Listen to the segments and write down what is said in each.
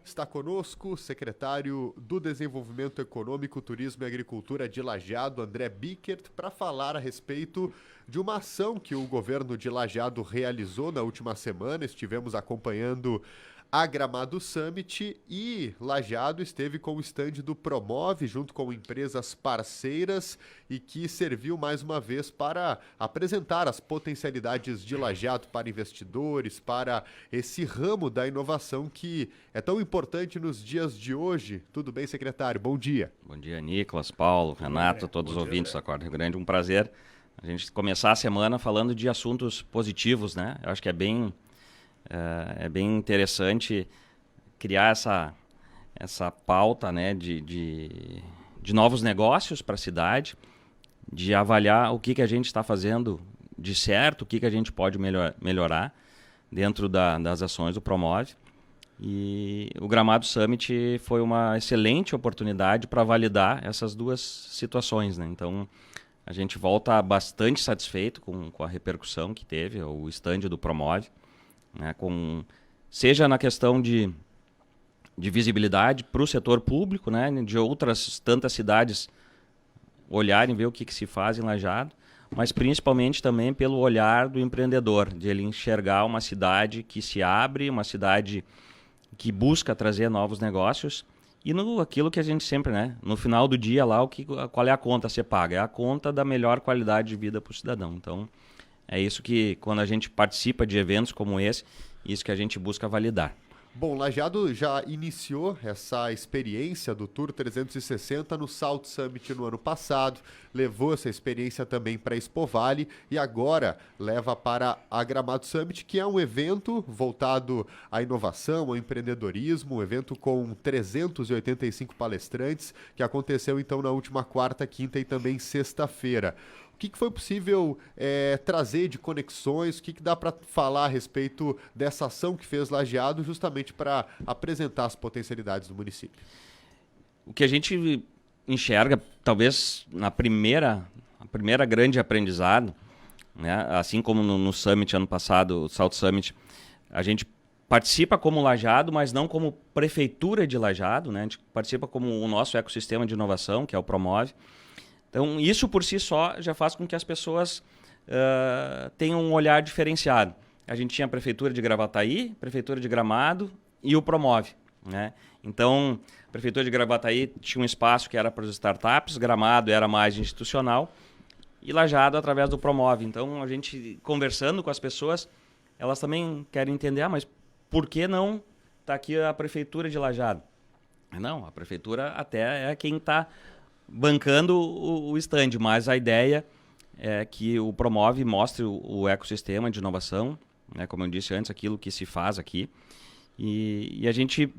Está conosco o secretário do Desenvolvimento Econômico, Turismo e Agricultura de Lajeado, André Bickert, para falar a respeito de uma ação que o governo de Lajeado realizou na última semana. Estivemos acompanhando a Gramado Summit e Lajeado esteve com o estande do Promove, junto com empresas parceiras, e que serviu mais uma vez para apresentar as potencialidades de Lajeado para investidores, para esse ramo da inovação que é tão importante nos dias de hoje. Tudo bem, secretário? Bom dia. Bom dia, Nicolas, Paulo, Renato, todos os ouvintes da Acordo Rio Grande. Um prazer a gente começar a semana falando de assuntos positivos, né? Eu acho que é bem interessante criar essa pauta, né, de novos negócios para a cidade, de avaliar o que a gente está fazendo de certo, o que a gente pode melhorar dentro das ações do Promove. E o Gramado Summit foi uma excelente oportunidade para validar essas duas situações, né? Então, a gente volta bastante satisfeito com a repercussão que teve o stand do Promove, né? Seja na questão de visibilidade para o setor público, né? De outras tantas cidades olharem, ver o que se faz em Lajeado, mas principalmente também pelo olhar do empreendedor, de ele enxergar uma cidade que se abre, uma cidade que busca trazer novos negócios, e aquilo que a gente sempre, né? No final do dia lá, qual é a conta a ser paga? É a conta da melhor qualidade de vida para o cidadão. Então, é isso que, quando a gente participa de eventos como esse, isso que a gente busca validar. Bom, Lajeado já iniciou essa experiência do Tour 360 no South Summit no ano passado, levou essa experiência também para Expo Vale e agora leva para a Gramado Summit, que é um evento voltado à inovação, ao empreendedorismo, um evento com 385 palestrantes, que aconteceu então na última quarta, quinta e também sexta-feira. O que foi possível trazer de conexões? O que dá para falar a respeito dessa ação que fez Lajeado justamente para apresentar as potencialidades do município? O que a gente enxerga, talvez a primeira grande aprendizado, né? Assim como no Summit ano passado, o South Summit, a gente participa como Lajeado, mas não como prefeitura de Lajeado, né? A gente participa como o nosso ecossistema de inovação, que é o Promove. Então, isso por si só já faz com que as pessoas tenham um olhar diferenciado. A gente tinha a Prefeitura de Gravataí, Prefeitura de Gramado e o Promove, né? Então, a Prefeitura de Gravataí tinha um espaço que era para as startups, Gramado era mais institucional e Lajeado através do Promove. Então, a gente conversando com as pessoas, elas também querem entender, mas por que não está aqui a Prefeitura de Lajeado? Não, a Prefeitura até é quem está bancando o stand, mas a ideia é que o Promove mostre o ecossistema de inovação, né, como eu disse antes, aquilo que se faz aqui. E a gente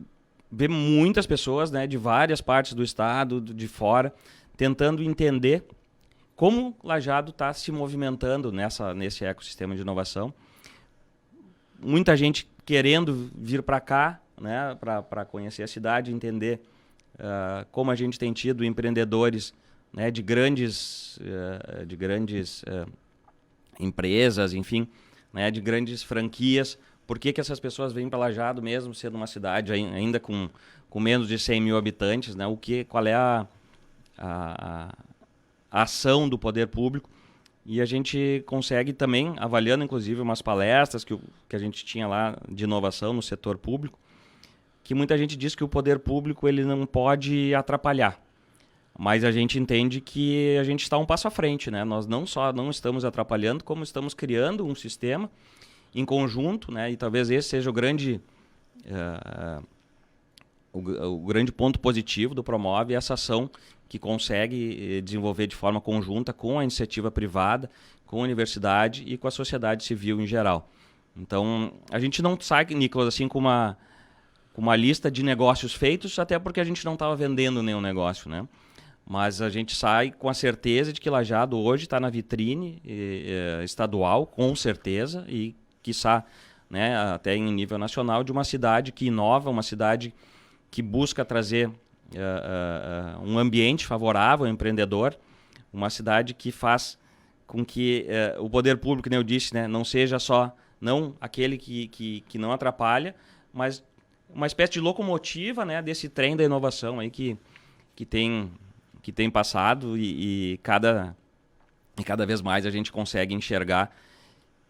vê muitas pessoas, né, de várias partes do estado, de fora, tentando entender como Lajeado está se movimentando nesse ecossistema de inovação. Muita gente querendo vir para cá, né, para conhecer a cidade, entender como a gente tem tido empreendedores, né, de grandes empresas, enfim, né, de grandes franquias. Por que essas pessoas vêm para Lajeado mesmo sendo uma cidade ainda com menos de 100 mil habitantes, né? Qual é a ação do poder público? E a gente consegue também, avaliando inclusive umas palestras que a gente tinha lá de inovação no setor público, que muita gente diz que o poder público ele não pode atrapalhar. Mas a gente entende que a gente está um passo à frente, né? Nós não só não estamos atrapalhando, como estamos criando um sistema em conjunto, né? E talvez esse seja o grande ponto positivo do Promove, essa ação que consegue desenvolver de forma conjunta com a iniciativa privada, com a universidade e com a sociedade civil em geral. Então, a gente não sai, Nicolas, assim com uma lista de negócios feitos, até porque a gente não estava vendendo nenhum negócio, né? Mas a gente sai com a certeza de que Lajeado hoje está na vitrine estadual, com certeza, e quiçá, né, até em nível nacional, de uma cidade que inova, uma cidade que busca trazer um ambiente favorável ao empreendedor, uma cidade que faz com que o poder público, como eu disse, né, não seja só não aquele que não atrapalha, mas uma espécie de locomotiva, né, desse trem da inovação aí que tem passado e cada vez mais a gente consegue enxergar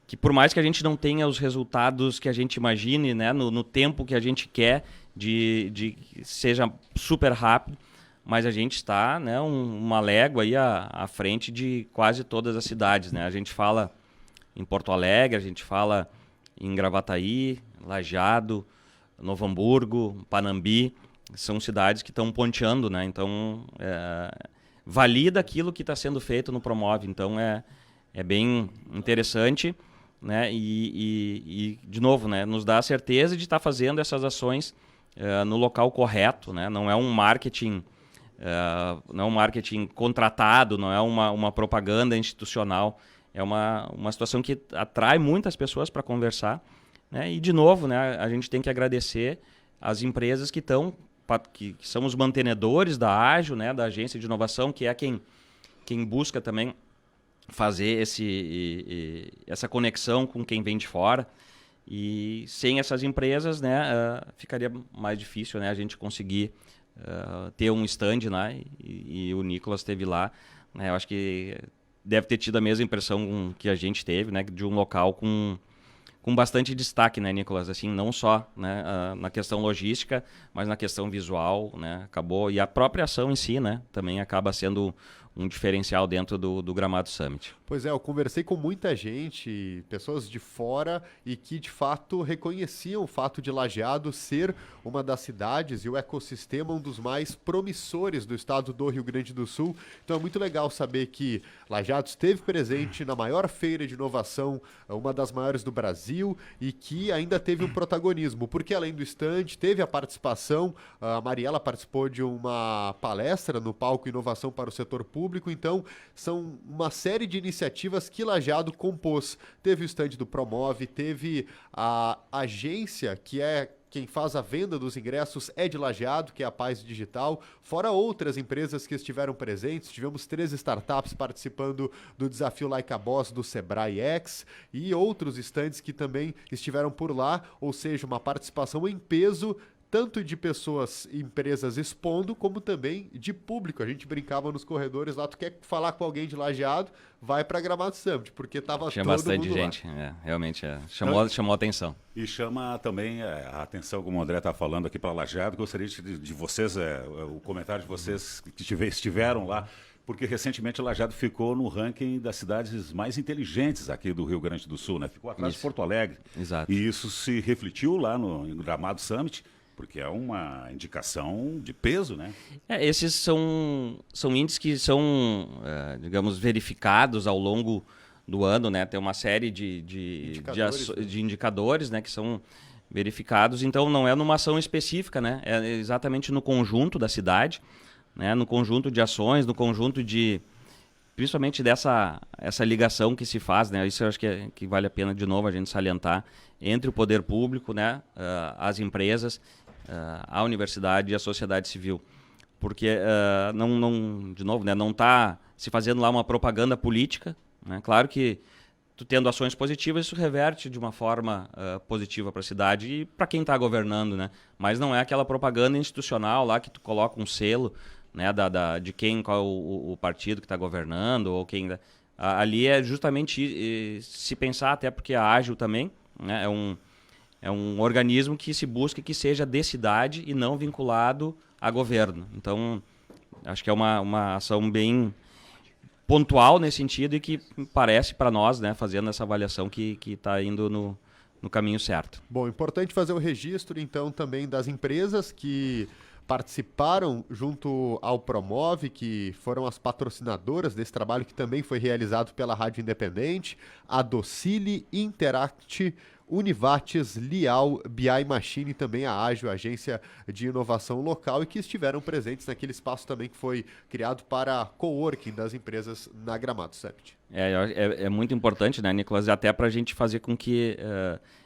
que, por mais que a gente não tenha os resultados que a gente imagine, né, no tempo que a gente quer, de que seja super rápido, mas a gente está, né, uma légua aí à frente de quase todas as cidades, né? A gente fala em Porto Alegre, a gente fala em Gravataí, Lajeado, Novo Hamburgo, Panambi, são cidades que estão ponteando, né? Então, valida aquilo que está sendo feito no Promove. Então, é bem interessante, né? E, de novo, né, nos dá a certeza de estar fazendo essas ações no local correto, né? Não é um marketing, não é um marketing contratado, não é uma propaganda institucional. É uma situação que atrai muitas pessoas para conversar, né? E, de novo, né, a gente tem que agradecer as empresas que são os mantenedores da Ágil, né, da agência de inovação, que é quem busca também fazer essa conexão com quem vem de fora. E sem essas empresas, né, ficaria mais difícil, né, a gente conseguir ter um stand, né, e o Nicolas esteve lá, né? Eu acho que deve ter tido a mesma impressão que a gente teve, né, de um local com bastante destaque, né, Nicolas? Assim, não só, né, na questão logística, mas na questão visual, né? Acabou, e a própria ação em si, né, também acaba sendo um diferencial dentro do Gramado Summit. Pois é, eu conversei com muita gente, pessoas de fora, e que de fato reconheciam o fato de Lajeado ser uma das cidades e o ecossistema um dos mais promissores do estado do Rio Grande do Sul. Então é muito legal saber que Lajeado esteve presente na maior feira de inovação, uma das maiores do Brasil, e que ainda teve um protagonismo, porque além do stand, teve a participação, a Mariela participou de uma palestra no palco Inovação para o Setor Público. Então são uma série de iniciativas que Lajeado compôs. Teve o stand do Promove, teve a agência que é quem faz a venda dos ingressos é de Lajeado, que é a Paz Digital, fora outras empresas que estiveram presentes. Tivemos 3 startups participando do desafio Like a Boss do Sebrae X e outros stands que também estiveram por lá, ou seja, uma participação em peso, tanto de pessoas e empresas expondo, como também de público. A gente brincava nos corredores lá, tu quer falar com alguém de Lajeado, vai para Gramado Summit, porque tava todo mundo lá. Tinha bastante gente, realmente chamou a atenção. E chama também a atenção, como o André está falando aqui para Lajeado. Gostaria de vocês, o comentário de vocês que estiveram lá, porque recentemente Lajeado ficou no ranking das cidades mais inteligentes aqui do Rio Grande do Sul, né? Ficou atrás de Porto Alegre. Exato. E isso se refletiu lá no Gramado Summit, porque é uma indicação de peso, né? Esses são índices que são, digamos, verificados ao longo do ano, né? Tem uma série de indicadores, né, que são verificados. Então, não é numa ação específica, né? É exatamente no conjunto da cidade, né? No conjunto de ações, no conjunto principalmente essa ligação que se faz, né? Isso eu acho que vale a pena, de novo, a gente salientar, entre o poder público, né, as empresas, a universidade e a sociedade civil. Porque, de novo, né, não está se fazendo lá uma propaganda política, né? Claro que tu tendo ações positivas, isso reverte de uma forma positiva para a cidade e para quem está governando, né? Mas não é aquela propaganda institucional lá que tu coloca um selo, né, de qual o partido que está governando, ou quem... Ali é justamente se pensar, até porque a Ágil também, né, é um organismo que se busca que seja de cidade e não vinculado a governo. Então, acho que é uma ação bem pontual nesse sentido e que parece para nós, né, fazendo essa avaliação, que está indo no caminho certo. Bom, importante fazer o registro, então, também das empresas que participaram junto ao Promove, que foram as patrocinadoras desse trabalho, que também foi realizado pela Rádio Independente, a Docile, Interact, Univates, Lial, BI Machine e também a Ágil, agência de inovação local, e que estiveram presentes naquele espaço também que foi criado para coworking das empresas na Gramado Summit. É muito importante, né, Nicolas, até para a gente fazer com que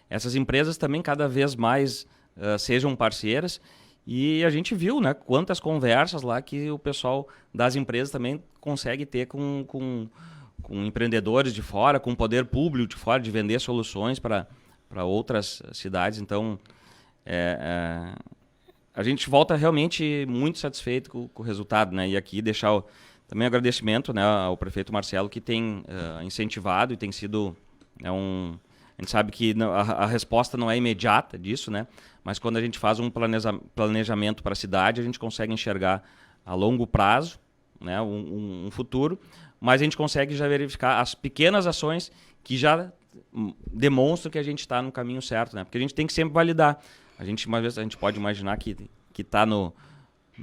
essas empresas também cada vez mais sejam parceiras. E a gente viu, né, quantas conversas lá que o pessoal das empresas também consegue ter com empreendedores de fora, com o poder público de fora, de vender soluções para outras cidades. Então, A gente volta realmente muito satisfeito com o resultado, né? E aqui deixar também um agradecimento, né, ao prefeito Marcelo, que tem incentivado e tem sido a gente sabe que a resposta não é imediata disso, né? Mas quando a gente faz um planejamento para a cidade, a gente consegue enxergar a longo prazo, né, um futuro, mas a gente consegue já verificar as pequenas ações que já demonstram que a gente está no caminho certo, né? Porque a gente tem que sempre validar. Uma vez a gente pode imaginar que está no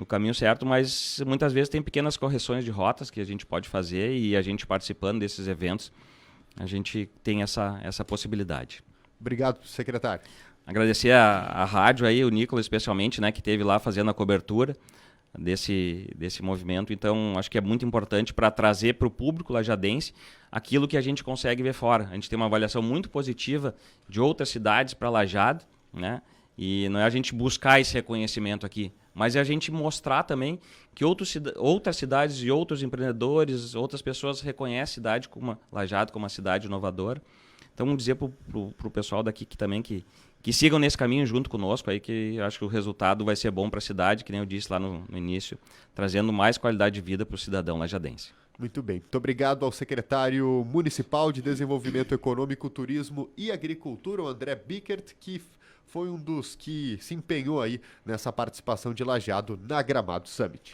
caminho certo, mas muitas vezes tem pequenas correções de rotas que a gente pode fazer e a gente participando desses eventos, a gente tem essa possibilidade. Obrigado, secretário. Agradecer a rádio aí, o Nicolas especialmente, né, que esteve lá fazendo a cobertura desse movimento. Então, acho que é muito importante para trazer para o público lajadense aquilo que a gente consegue ver fora. A gente tem uma avaliação muito positiva de outras cidades para Lajeado, né? E não é a gente buscar esse reconhecimento aqui, mas é a gente mostrar também que outras cidades e outros empreendedores, outras pessoas reconhecem a cidade como Lajeado como uma cidade inovadora. Então, vamos dizer para o pessoal daqui que sigam nesse caminho junto conosco, aí, que eu acho que o resultado vai ser bom para a cidade, que nem eu disse lá no início, trazendo mais qualidade de vida para o cidadão lajadense. Muito bem. Muito obrigado ao secretário municipal de Desenvolvimento Econômico, Turismo e Agricultura, o André Bickert, que foi um dos que se empenhou aí nessa participação de Lajeado na Gramado Summit.